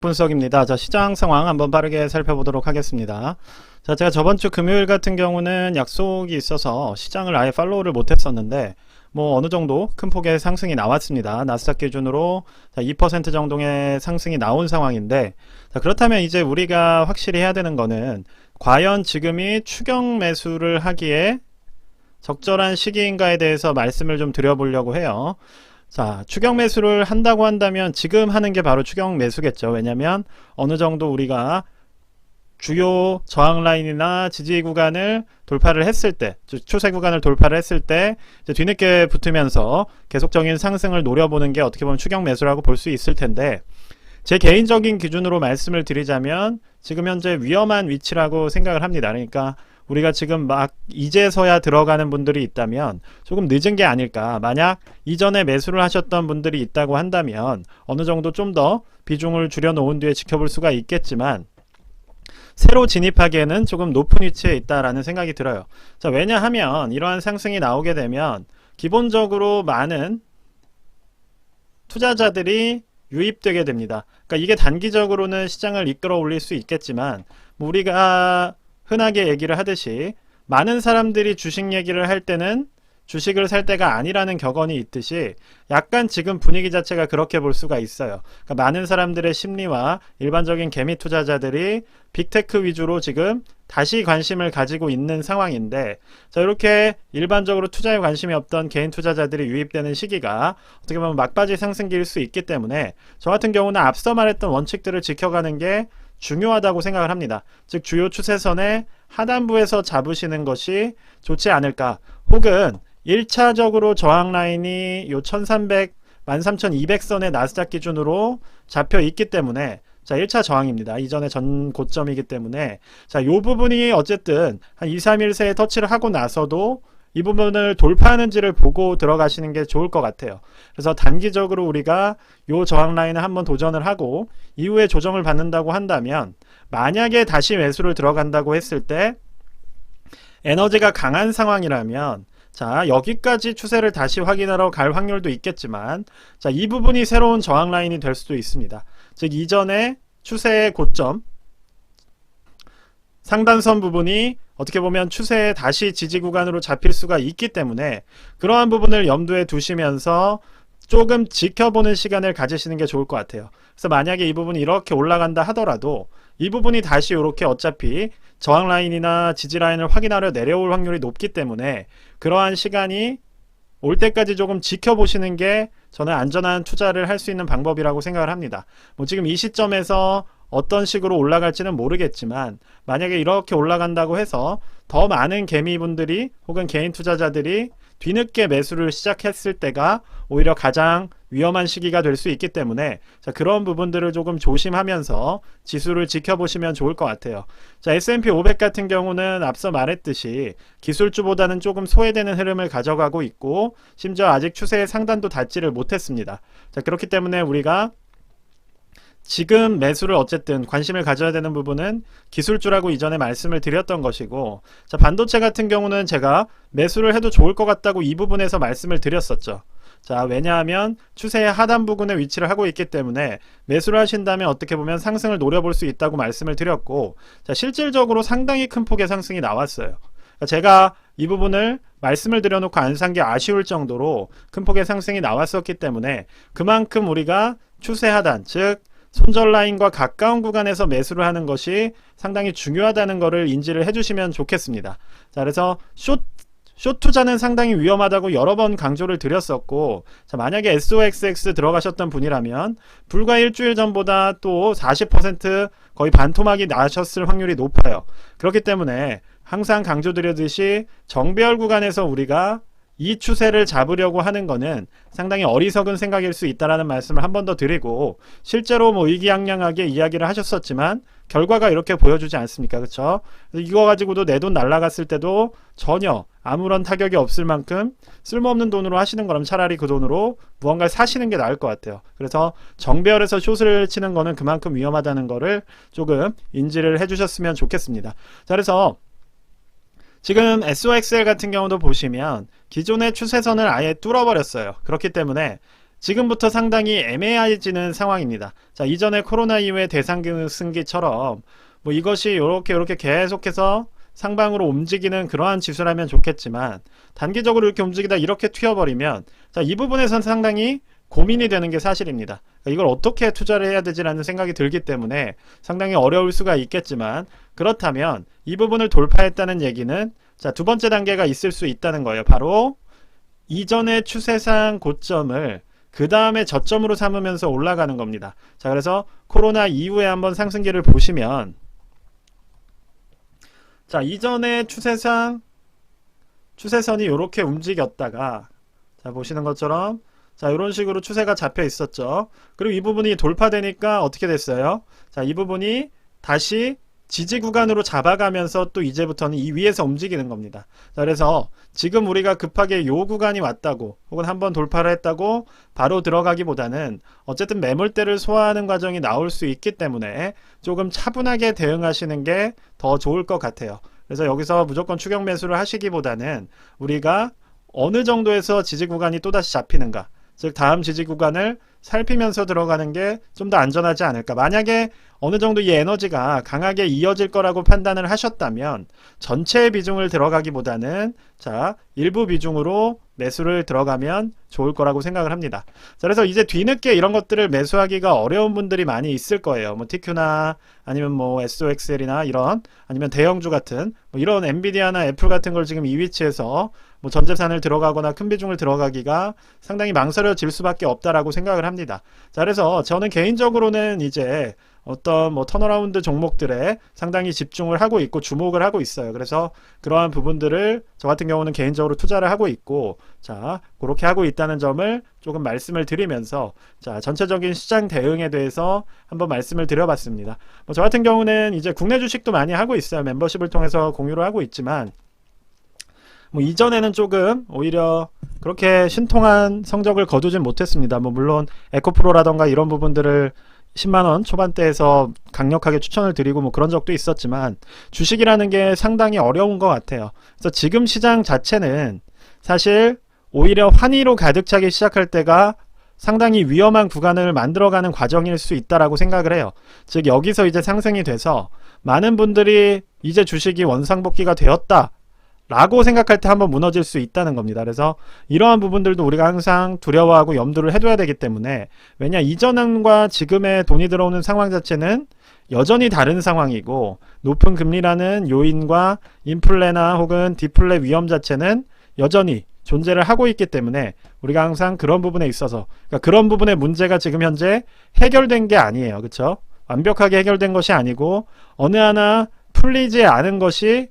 분석입니다. 자, 시장 상황 한번 빠르게 살펴보도록 하겠습니다. 자, 제가 저번 주 금요일 같은 경우는 약속이 있어서 시장을 아예 팔로우를 못했었는데 뭐 어느 정도 큰 폭의 상승이 나왔습니다. 나스닥 기준으로 2% 정도의 상승이 나온 상황인데, 자, 그렇다면 이제 우리가 확실히 해야 되는 거는 과연 지금이 추격 매수를 하기에 적절한 시기인가에 대해서 말씀을 좀 드려보려고 해요. 자, 추격 매수를 한다고 한다면 지금 하는 게 바로 추격 매수겠죠. 왜냐면 어느 정도 우리가 주요 저항 라인이나 지지 구간을 돌파를 했을 때, 추세 구간을 돌파를 했을 때 이제 뒤늦게 붙으면서 계속적인 상승을 노려보는 게 어떻게 보면 추격 매수라고 볼 수 있을 텐데, 제 개인적인 기준으로 말씀을 드리자면 지금 현재 위험한 위치라고 생각을 합니다. 그러니까 우리가 지금 막 이제서야 들어가는 분들이 있다면 조금 늦은 게 아닐까. 만약 이전에 매수를 하셨던 분들이 있다고 한다면 어느 정도 좀 더 비중을 줄여 놓은 뒤에 지켜볼 수가 있겠지만, 새로 진입하기에는 조금 높은 위치에 있다라는 생각이 들어요. 자, 왜냐하면 이러한 상승이 나오게 되면 기본적으로 많은 투자자들이 유입되게 됩니다. 그러니까 이게 단기적으로는 시장을 이끌어 올릴 수 있겠지만, 우리가 흔하게 얘기를 하듯이 많은 사람들이 주식 얘기를 할 때는 주식을 살 때가 아니라는 격언이 있듯이 약간 지금 분위기 자체가 그렇게 볼 수가 있어요. 그러니까 많은 사람들의 심리와 일반적인 개미 투자자들이 빅테크 위주로 지금 다시 관심을 가지고 있는 상황인데, 자, 이렇게 일반적으로 투자에 관심이 없던 개인 투자자들이 유입되는 시기가 어떻게 보면 막바지 상승기일 수 있기 때문에 저 같은 경우는 앞서 말했던 원칙들을 지켜가는 게 중요하다고 생각을 합니다. 즉 주요 추세선의 하단부에서 잡으시는 것이 좋지 않을까. 혹은 1차적으로 저항 라인이 요 1300, 13200선의 나스닥 기준으로 잡혀 있기 때문에, 자, 1차 저항입니다. 이전에 전 고점이기 때문에, 자, 요 부분이 어쨌든 한 2, 3일 새에 터치를 하고 나서도 이 부분을 돌파하는지를 보고 들어가시는 게 좋을 것 같아요. 그래서 단기적으로 우리가 요 저항 라인을 한번 도전을 하고 이후에 조정을 받는다고 한다면, 만약에 다시 매수를 들어간다고 했을 때 에너지가 강한 상황이라면, 자, 여기까지 추세를 다시 확인하러 갈 확률도 있겠지만, 자, 이 부분이 새로운 저항 라인이 될 수도 있습니다. 즉 이전에 추세의 고점 상단선 부분이 어떻게 보면 추세에 다시 지지 구간으로 잡힐 수가 있기 때문에 그러한 부분을 염두에 두시면서 조금 지켜보는 시간을 가지시는 게 좋을 것 같아요. 그래서 만약에 이 부분이 이렇게 올라간다 하더라도 이 부분이 다시 이렇게 어차피 저항 라인이나 지지 라인을 확인하려 내려올 확률이 높기 때문에 그러한 시간이 올 때까지 조금 지켜보시는 게 저는 안전한 투자를 할 수 있는 방법이라고 생각을 합니다. 뭐 지금 이 시점에서 어떤 식으로 올라갈지는 모르겠지만, 만약에 이렇게 올라간다고 해서 더 많은 개미분들이 혹은 개인 투자자들이 뒤늦게 매수를 시작했을 때가 오히려 가장 위험한 시기가 될 수 있기 때문에, 자, 그런 부분들을 조금 조심하면서 지수를 지켜보시면 좋을 것 같아요. 자, S&P 500 같은 경우는 앞서 말했듯이 기술주보다는 조금 소외되는 흐름을 가져가고 있고, 심지어 아직 추세의 상단도 닿지를 못했습니다. 자, 그렇기 때문에 우리가 지금 매수를 어쨌든 관심을 가져야 되는 부분은 기술주라고 이전에 말씀을 드렸던 것이고, 자, 반도체 같은 경우는 제가 매수를 해도 좋을 것 같다고 이 부분에서 말씀을 드렸었죠. 자, 왜냐하면 추세의 하단 부근에 위치를 하고 있기 때문에 매수를 하신다면 어떻게 보면 상승을 노려볼 수 있다고 말씀을 드렸고, 자, 실질적으로 상당히 큰 폭의 상승이 나왔어요. 제가 이 부분을 말씀을 드려놓고 안 산 게 아쉬울 정도로 큰 폭의 상승이 나왔었기 때문에 그만큼 우리가 추세 하단, 즉 손절 라인과 가까운 구간에서 매수를 하는 것이 상당히 중요하다는 것을 인지를 해주시면 좋겠습니다. 자, 그래서 숏 투자는 상당히 위험하다고 여러 번 강조를 드렸었고, 자, 만약에 SOXX 들어가셨던 분이라면 불과 일주일 전보다 또 40% 거의 반토막이 나셨을 확률이 높아요. 그렇기 때문에 항상 강조드렸듯이 정배열 구간에서 우리가 이 추세를 잡으려고 하는 거는 상당히 어리석은 생각일 수 있다라는 말씀을 한 번 더 드리고, 실제로 뭐 의기양양하게 이야기를 하셨었지만 결과가 이렇게 보여주지 않습니까? 그렇죠? 이거 가지고도 내 돈 날라갔을 때도 전혀 아무런 타격이 없을 만큼 쓸모없는 돈으로 하시는 거라면 차라리 그 돈으로 무언가를 사시는 게 나을 것 같아요. 그래서 정배열에서 숏을 치는 거는 그만큼 위험하다는 거를 조금 인지를 해주셨으면 좋겠습니다. 자, 그래서 지금 SOXL 같은 경우도 보시면 기존의 추세선을 아예 뚫어버렸어요. 그렇기 때문에 지금부터 상당히 애매해지는 상황입니다. 자, 이전에 코로나 이후의 대상승기처럼 뭐 이것이 요렇게 계속해서 상방으로 움직이는 그러한 지수라면 좋겠지만 단기적으로 이렇게 움직이다 이렇게 튀어버리면 자, 이 부분에선 상당히 고민이 되는 게 사실입니다. 그러니까 이걸 어떻게 투자를 해야 되지라는 생각이 들기 때문에 상당히 어려울 수가 있겠지만 그렇다면 이 부분을 돌파했다는 얘기는 자, 두 번째 단계가 있을 수 있다는 거예요. 바로 이전의 추세상 고점을 그 다음에 저점으로 삼으면서 올라가는 겁니다. 자, 그래서 코로나 이후에 한번 상승기를 보시면 자, 이전의 추세선이 이렇게 움직였다가 자, 보시는 것처럼 자, 이런 식으로 추세가 잡혀 있었죠. 그리고 이 부분이 돌파되니까 어떻게 됐어요? 자, 이 부분이 다시 지지 구간으로 잡아가면서 또 이제부터는 이 위에서 움직이는 겁니다. 자, 그래서 지금 우리가 급하게 요 구간이 왔다고 혹은 한번 돌파를 했다고 바로 들어가기보다는 어쨌든 매물대를 소화하는 과정이 나올 수 있기 때문에 조금 차분하게 대응하시는 게 더 좋을 것 같아요. 그래서 여기서 무조건 추격 매수를 하시기보다는 우리가 어느 정도에서 지지 구간이 또다시 잡히는가, 즉 다음 지지 구간을 살피면서 들어가는 게 좀 더 안전하지 않을까. 만약에 어느 정도 이 에너지가 강하게 이어질 거라고 판단을 하셨다면 전체의 비중을 들어가기보다는 자, 일부 비중으로 매수를 들어가면 좋을 거라고 생각을 합니다. 자, 그래서 이제 뒤늦게 이런 것들을 매수하기가 어려운 분들이 많이 있을 거예요. 뭐 TQ나 아니면 뭐 SOXL이나 이런 아니면 대형주 같은 뭐 이런 엔비디아나 애플 같은 걸 지금 이 위치에서 뭐 전재산을 들어가거나 큰 비중을 들어가기가 상당히 망설여질 수밖에 없다라고 생각을 합니다. 자, 그래서 저는 개인적으로는 이제 어떤 뭐 턴어라운드 종목들에 상당히 집중을 하고 있고 주목을 하고 있어요. 그래서 그러한 부분들을 저 같은 경우는 개인적으로 투자를 하고 있고 자, 그렇게 하고 있다는 점을 조금 말씀을 드리면서 자, 전체적인 시장 대응에 대해서 한번 말씀을 드려봤습니다. 뭐 저 같은 경우는 이제 국내 주식도 많이 하고 있어요. 멤버십을 통해서 공유를 하고 있지만 뭐 이전에는 조금 오히려 그렇게 신통한 성적을 거두진 못했습니다. 뭐 물론 에코프로라던가 이런 부분들을 10만원 초반대에서 강력하게 추천을 드리고 뭐 그런 적도 있었지만 주식이라는 게 상당히 어려운 것 같아요. 그래서 지금 시장 자체는 사실 오히려 환희로 가득 차기 시작할 때가 상당히 위험한 구간을 만들어가는 과정일 수 있다라고 생각을 해요. 즉 여기서 이제 상승이 돼서 많은 분들이 이제 주식이 원상복귀가 되었다 라고 생각할 때 한번 무너질 수 있다는 겁니다. 그래서 이러한 부분들도 우리가 항상 두려워하고 염두를 해둬야 되기 때문에 왜냐 이전과 지금의 돈이 들어오는 상황 자체는 여전히 다른 상황이고 높은 금리라는 요인과 인플레나 혹은 디플레 위험 자체는 여전히 존재를 하고 있기 때문에 우리가 항상 그런 부분에 있어서 그러니까 그런 부분의 문제가 지금 현재 해결된 게 아니에요. 그렇죠? 완벽하게 해결된 것이 아니고 어느 하나 풀리지 않은 것이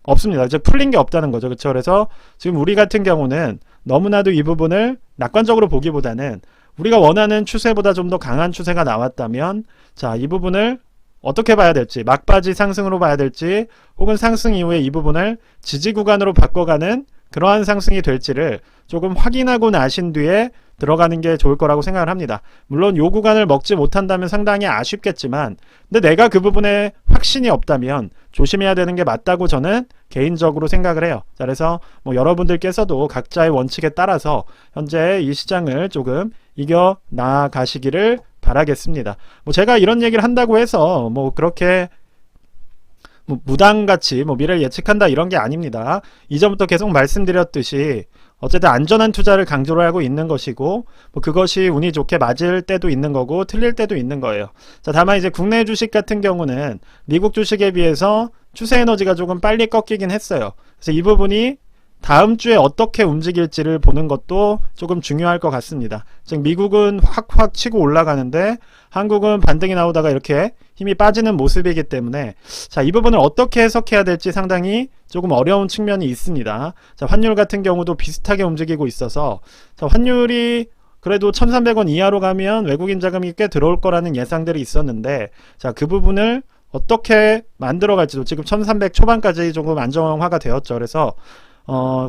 없습니다. 이제 풀린 게 없다는 거죠. 그렇죠? 그래서 지금 우리 같은 경우는 너무나도 이 부분을 낙관적으로 보기보다는 우리가 원하는 추세보다 좀 더 강한 추세가 나왔다면 자, 이 부분을 어떻게 봐야 될지 막바지 상승으로 봐야 될지 혹은 상승 이후에 이 부분을 지지 구간으로 바꿔가는 그러한 상승이 될지를 조금 확인하고 나신 뒤에 들어가는 게 좋을 거라고 생각을 합니다. 물론 요 구간을 먹지 못한다면 상당히 아쉽겠지만 근데 내가 그 부분에 확신이 없다면 조심해야 되는 게 맞다고 저는 개인적으로 생각을 해요. 자, 그래서 뭐 여러분들께서도 각자의 원칙에 따라서 현재 이 시장을 조금 이겨 나가시기를 바라겠습니다. 뭐 제가 이런 얘기를 한다고 해서 뭐 그렇게 뭐 무당같이 뭐 미래를 예측한다 이런 게 아닙니다. 이전부터 계속 말씀드렸듯이 어쨌든 안전한 투자를 강조를 하고 있는 것이고 뭐 그것이 운이 좋게 맞을 때도 있는 거고 틀릴 때도 있는 거예요. 자, 다만 이제 국내 주식 같은 경우는 미국 주식에 비해서 추세 에너지가 조금 빨리 꺾이긴 했어요. 그래서 이 부분이 다음 주에 어떻게 움직일지를 보는 것도 조금 중요할 것 같습니다. 즉 미국은 확 치고 올라가는데 한국은 반등이 나오다가 이렇게 힘이 빠지는 모습이기 때문에 자, 이 부분을 어떻게 해석해야 될지 상당히 조금 어려운 측면이 있습니다. 자, 환율 같은 경우도 비슷하게 움직이고 있어서 자, 환율이 그래도 1,300원 이하로 가면 외국인 자금이 꽤 들어올 거라는 예상들이 있었는데 자, 그 부분을 어떻게 만들어 갈지도 지금 1,300 초반까지 조금 안정화가 되었죠. 그래서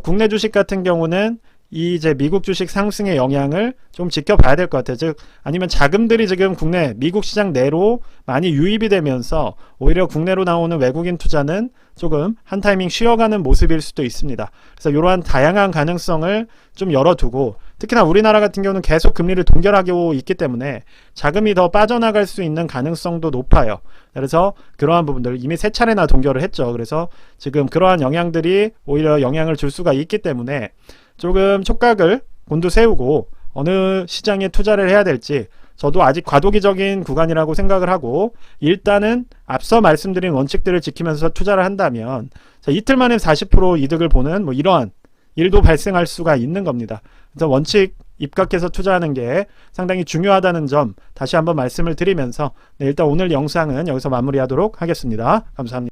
국내 주식 같은 경우는 이 이제 미국 주식 상승의 영향을 좀 지켜봐야 될 것 같아요. 즉 아니면 자금들이 지금 국내 미국 시장 내로 많이 유입이 되면서 오히려 국내로 나오는 외국인 투자는 조금 한 타이밍 쉬어가는 모습일 수도 있습니다. 그래서 이러한 다양한 가능성을 좀 열어두고, 특히나 우리나라 같은 경우는 계속 금리를 동결하고 있기 때문에 자금이 더 빠져나갈 수 있는 가능성도 높아요. 그래서 그러한 부분들 이미 세 차례나 동결을 했죠. 그래서 지금 그러한 영향들이 오히려 영향을 줄 수가 있기 때문에 조금 촉각을 곤두세우고 어느 시장에 투자를 해야 될지, 저도 아직 과도기적인 구간이라고 생각을 하고, 일단은 앞서 말씀드린 원칙들을 지키면서 투자를 한다면 이틀 만에 40% 이득을 보는 뭐 이러한 일도 발생할 수가 있는 겁니다. 그래서 원칙 입각해서 투자하는 게 상당히 중요하다는 점 다시 한번 말씀을 드리면서, 네, 일단 오늘 영상은 여기서 마무리하도록 하겠습니다. 감사합니다.